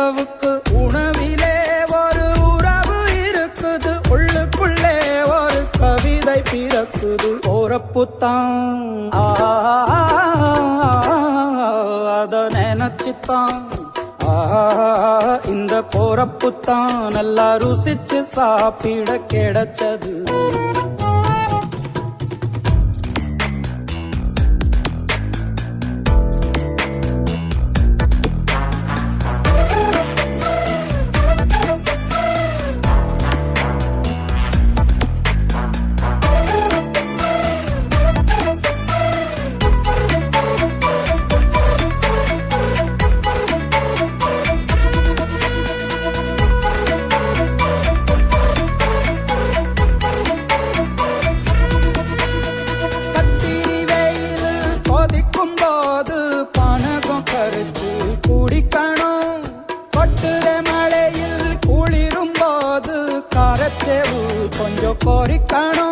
நிலவுக்கு உணவிலே ஒரு உறவு இருக்குது, உள்ளுக்குள்ளே ஒரு கவிதை பிறக்குது. போறப்புத்தான் அத நினைச்சுத்தான் இந்த போறப்புத்தான் நல்லா ருசிச்சு சாப்பிட கிடைச்சது. குடிக்கணும் கொட்டுற மழையில் குளிரும் போது காரச்சேவு கொஞ்சம் கோரிக்கணும்.